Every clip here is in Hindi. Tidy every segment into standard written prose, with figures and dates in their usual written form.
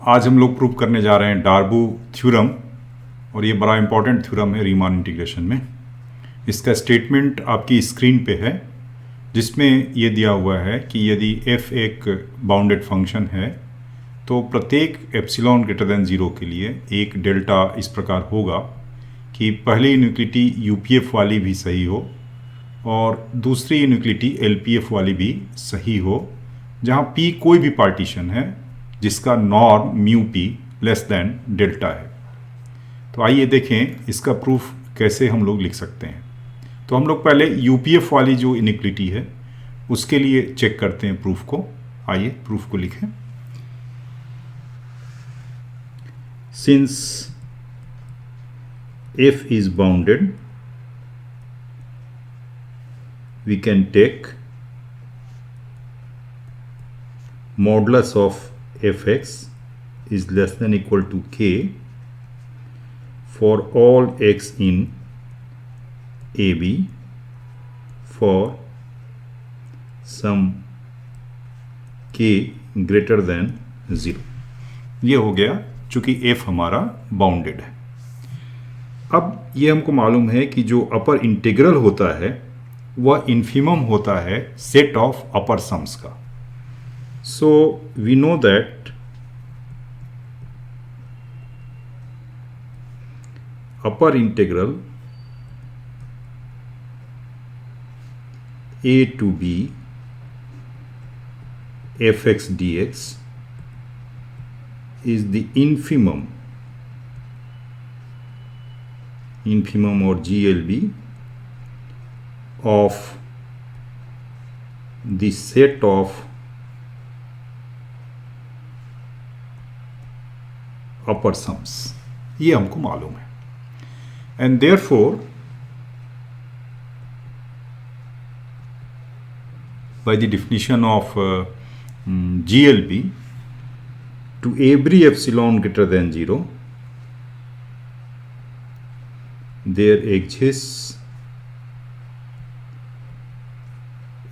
आज हम लोग प्रूव करने जा रहे हैं डार्बू थ्योरम, और ये बड़ा इंपॉर्टेंट थ्योरम है रीमान इंटीग्रेशन में। इसका स्टेटमेंट आपकी स्क्रीन पे है, जिसमें ये दिया हुआ है कि यदि f एक बाउंडेड फंक्शन है तो प्रत्येक एप्सिलॉन ग्रेटर देन 0 के लिए एक डेल्टा इस प्रकार होगा कि पहली इनइक्वालिटी यूपीएफ वाली भी सही हो और दूसरी इनइक्वालिटी एलपीएफ वाली भी सही हो, जहाँ p कोई भी पार्टीशन है जिसका norm mu P less than delta है। तो आइए देखें इसका प्रूफ कैसे हम लोग लिख सकते हैं। तो हम लोग पहले यूपीएफ वाली जो इनइक्वालिटी है उसके लिए चेक करते हैं प्रूफ को। आइए प्रूफ को लिखें। Since f is bounded, we can take modulus of fx is less than equal to k for all x in AB for some k greater than 0। ये हो गया चूंकि f हमारा बाउंडेड है। अब ये हमको मालूम है कि जो अपर इंटीग्रल होता है वह इन्फिमम होता है सेट ऑफ अपर सम्स का। So we know that upper integral a to b fx dx is the infimum or GLB of the set of upper sums। ये हमको मालूम है। And therefore by the definition of GLB, to every epsilon greater than 0 there exists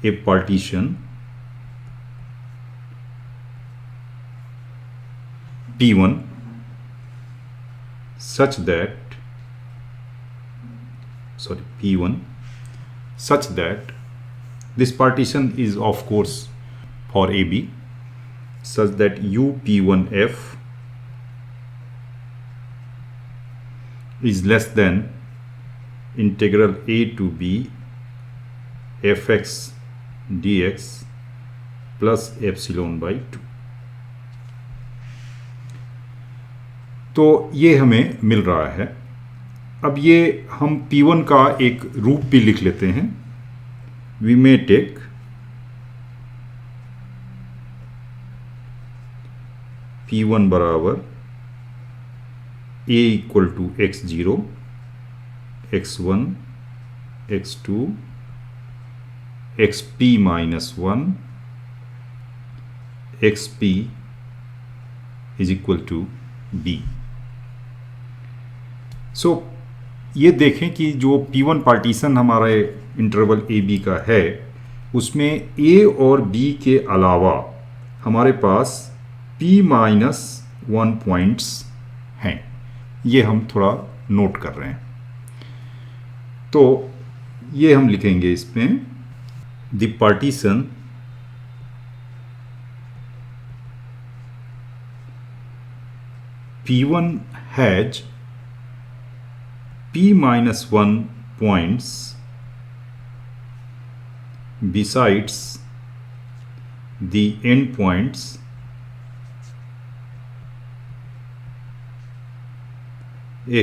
a partition P1 such that this partition is of course for AB such that UP1F is less than integral a to b fx dx plus epsilon by 2। तो ये हमें मिल रहा है। अब ये हम P1 का एक रूप भी लिख लेते हैं। We may take P1 बराबर a equal to x0 x1 x2 xp minus 1 xp is equal to b। So ये देखें कि जो P1 पार्टीशन हमारे इंटरवल ए बी का है उसमें a और b के अलावा हमारे पास p माइनस 1 पॉइंट्स हैं। ये हम थोड़ा नोट कर रहे हैं। तो ये हम लिखेंगे इसमें the partition P1 has p minus 1 points besides the endpoints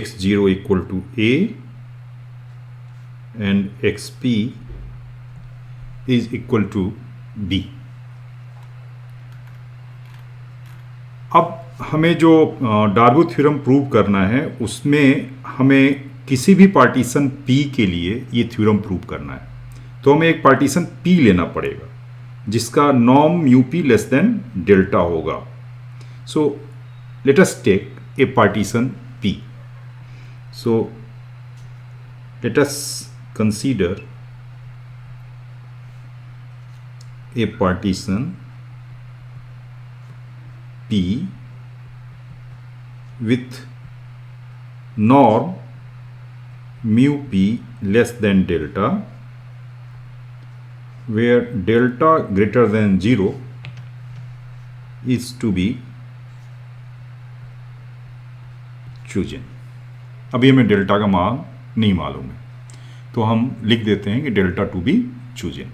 x0 equal to a and xp is equal to b। अब हमें जो डार्बू थ्योरम प्रूव करना है उसमें हमें किसी भी पार्टीशन P के लिए ये थ्योरम प्रूव करना है, तो हमें एक पार्टीशन P लेना पड़ेगा जिसका norm mu P less than delta होगा। So let us take a partition P। So let us consider a partition P with norm mu p less than delta, where delta greater than 0 is to be chosen। अभी हमें डेल्टा का मान नहीं मालूम है, तो हम लिख देते हैं कि डेल्टा टू बी चूजन।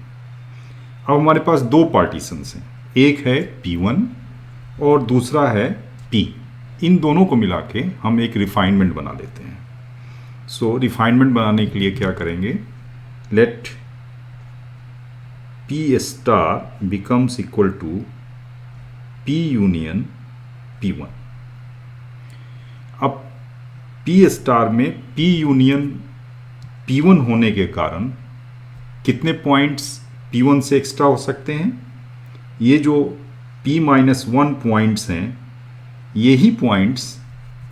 अब हमारे पास दो पार्टीशंस हैं, एक है P1 और दूसरा है P। इन दोनों को मिला के हम एक रिफाइनमेंट बना लेते हैं। सो रिफाइनमेंट बनाने के लिए क्या करेंगे, let P star becomes equal to P union P1। अब P स्टार में P यूनियन P1 होने के कारण कितने पॉइंट्स P1 से एक्स्ट्रा हो सकते हैं? ये जो P-1 पॉइंट्स हैं, यही पॉइंट्स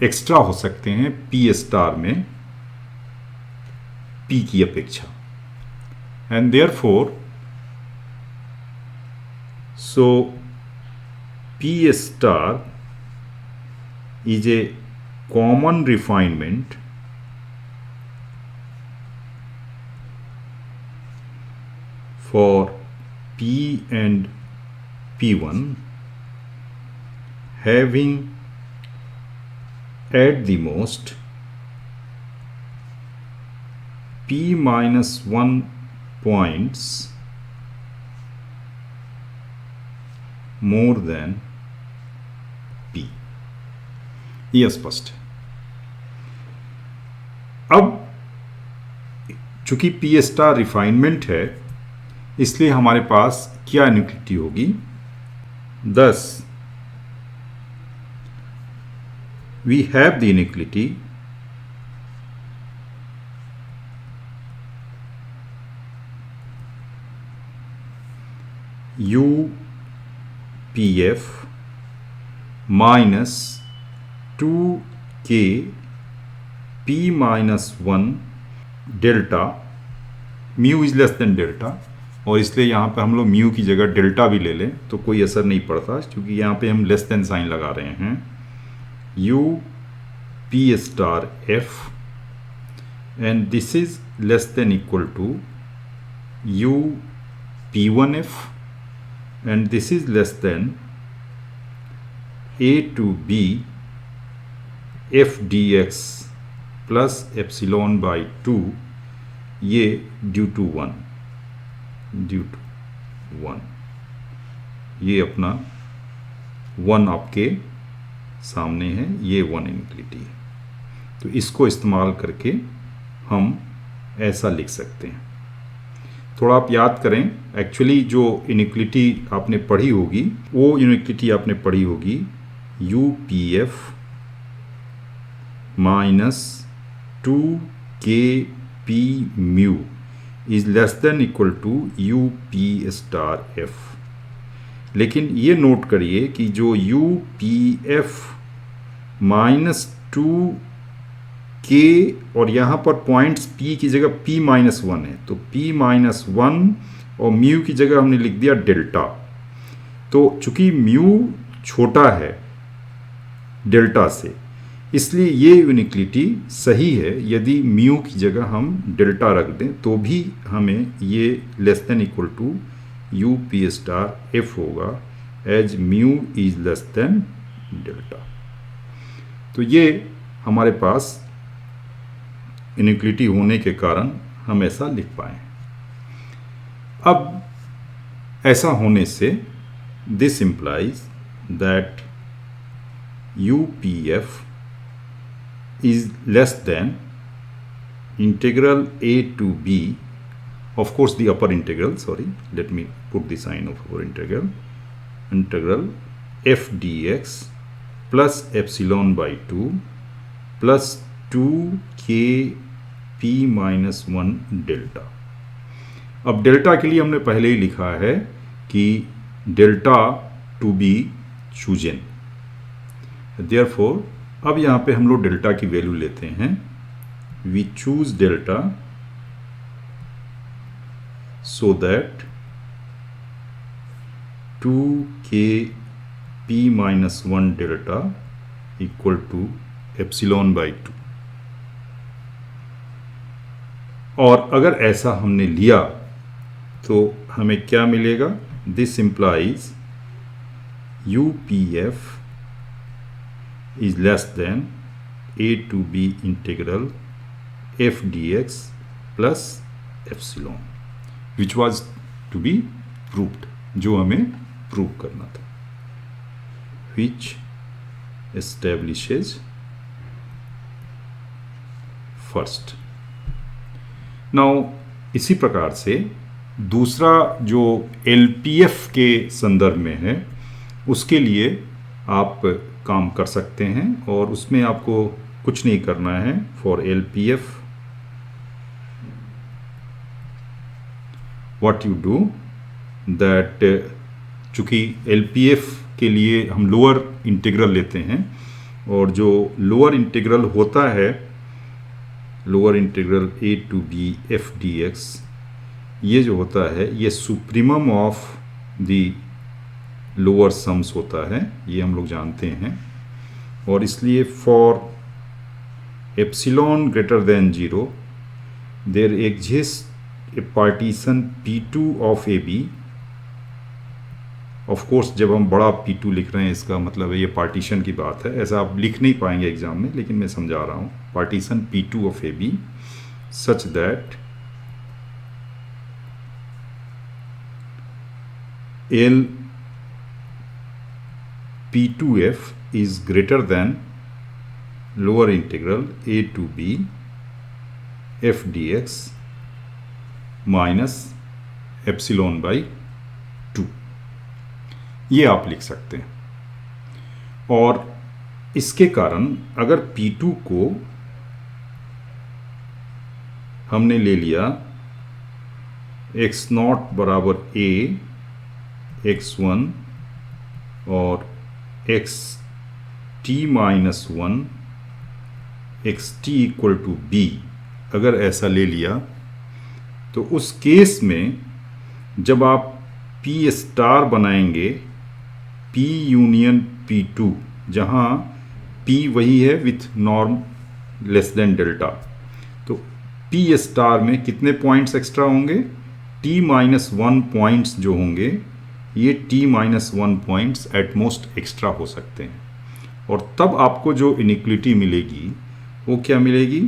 एक्स्ट्रा हो सकते हैं P स्टार में P की अपेक्षा। And therefore so P star is a common refinement for P and P1 having at the most P-1 points more than P। यह स्पष्ट है। अब चूंकि P स्टार रिफाइनमेंट है, इसलिए हमारे पास क्या इनइक्वालिटी होगी, thus we have the inequality UPF minus 2K P-1 delta, mu is less than delta, और इसलिए यहाँ पे हम लोग म्यू की जगह डेल्टा भी ले लें तो कोई असर नहीं पड़ता, क्योंकि यहाँ पे हम लेस देन साइन लगा रहे हैं। U P star F and this is less than equal to U P1 F and this is less than A to B F D X plus epsilon by 2, ये ड्यू टू 1, ये अपना 1 आपके सामने है, ये 1 इनइक्वालिटी है। तो इसको इस्तेमाल करके हम ऐसा लिख सकते हैं। थोड़ा आप याद करें, एक्चुअली जो इनइक्वालिटी आपने पढ़ी होगी, वो इनइक्वालिटी आपने पढ़ी होगी UPF minus 2KP mu is less than equal to UP star F। लेकिन ये नोट करिए कि जो UPF माइनस 2K और यहाँ पर पॉइंट्स P की जगह P-1 है, तो P-1 और म्यू की जगह हमने लिख दिया डेल्टा। तो चूंकि म्यू छोटा है डेल्टा से, इसलिए ये यूनिक्लिटी सही है। यदि म्यू की जगह हम डेल्टा रख दें तो भी हमें ये less than equal to UP star F होगा, as mu is less than delta. तो ये हमारे पास इनइक्वालिटी होने के कारण हम ऐसा लिख पाए। अब ऐसा होने से this implies that UPF is less than integral A to B, of course the upper integral, sorry, let me put the sign of upper integral f dx plus epsilon by 2 plus 2k P-1 delta. अब डेल्टा के लिए हमने पहले ही लिखा है कि delta to be chosen, therefore अब यहाँ पे हम लोग डेल्टा की वैल्यू लेते हैं। We choose delta so that 2k P-1 delta equal to epsilon by 2। और अगर ऐसा हमने लिया तो हमें क्या मिलेगा? This implies UPF is less than a to b integral f dx plus epsilon, which was to be proved, जो हमें प्रूव करना था, which establishes first. now इसी प्रकार से दूसरा जो LPF के संदर्भ में है उसके लिए आप काम कर सकते हैं और उसमें आपको कुछ नहीं करना है। For LPF what you do that, चूँकि LPF के लिए हम लोअर इंटीग्रल लेते हैं और जो लोअर इंटीग्रल होता है, lower integral a to b f dx, ये जो होता है ये supremum of the lower sums होता है, ये हम लोग जानते हैं। और इसलिए for epsilon greater than 0 there exist a partition P2 of AB। Of course जब हम बड़ा P2 लिख रहे हैं इसका मतलब है ये पार्टीशन की बात है, ऐसा आप लिख नहीं पाएंगे एग्जाम में, लेकिन मैं समझा रहा हूँ। Partition P2 of AB such that L P2F is greater than lower integral a to b f dx minus epsilon by 2, ये आप लिख सकते हैं। और इसके कारण अगर P2 को हमने ले लिया x0 बराबर a, x1 और x t minus 1, x t equal to b, अगर ऐसा ले लिया तो उस केस में जब आप P स्टार बनाएंगे, P यूनियन P2, जहाँ P वही है with norm less than delta, तो P स्टार में कितने पॉइंट्स एक्स्ट्रा होंगे? t माइनस 1 पॉइंट्स जो होंगे ये t-1 points at most extra हो सकते हैं। और तब आपको जो इनिक्विटी मिलेगी वो क्या मिलेगी?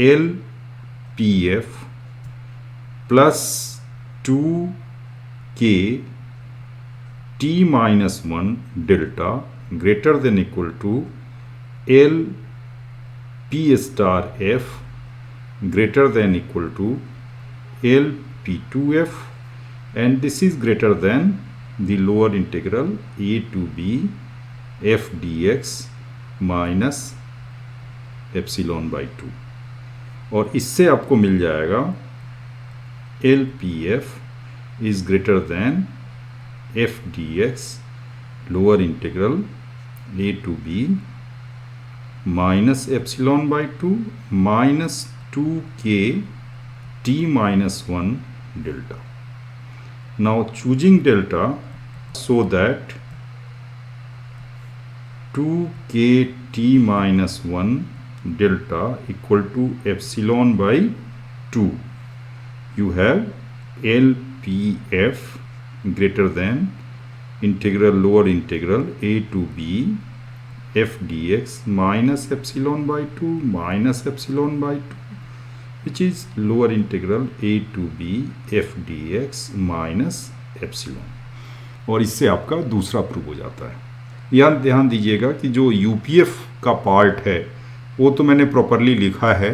LPF plus 2k t-1 delta greater than equal to LP star F greater than equal to LP2F, and this is greater than the lower integral a to b f dx minus epsilon by 2। और इससे आपको मिल जाएगा LPF is greater than f dx lower integral a to b minus epsilon by 2 minus 2k t-1 delta। Now choosing delta so that 2k t-1 delta equal to epsilon by 2, you have LPF greater than integral lower integral a to b f dx minus epsilon by 2 minus epsilon by 2, which is lower integral a to b f dx minus epsilon। और इससे आपका दूसरा प्रूव हो जाता है। यहाँ ध्यान दीजिएगा कि जो UPF का पार्ट है वो तो मैंने प्रॉपरली लिखा है,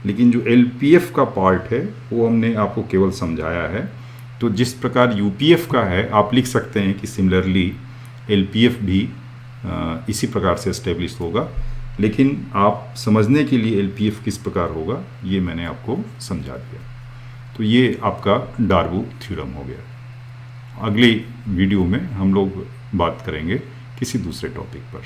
लेकिन जो LPF का पार्ट है वो हमने आपको केवल समझाया है। तो जिस प्रकार UPF का है आप लिख सकते हैं कि सिमिलरली LPF भी इसी प्रकार से एस्टेब्लिश होगा, लेकिन आप समझने के लिए LPF किस प्रकार होगा ये मैंने आपको समझा दिया। तो ये आपका डार्बू थ्योरम हो गया। अगली वीडियो में हम लोग बात करेंगे किसी दूसरे टॉपिक पर।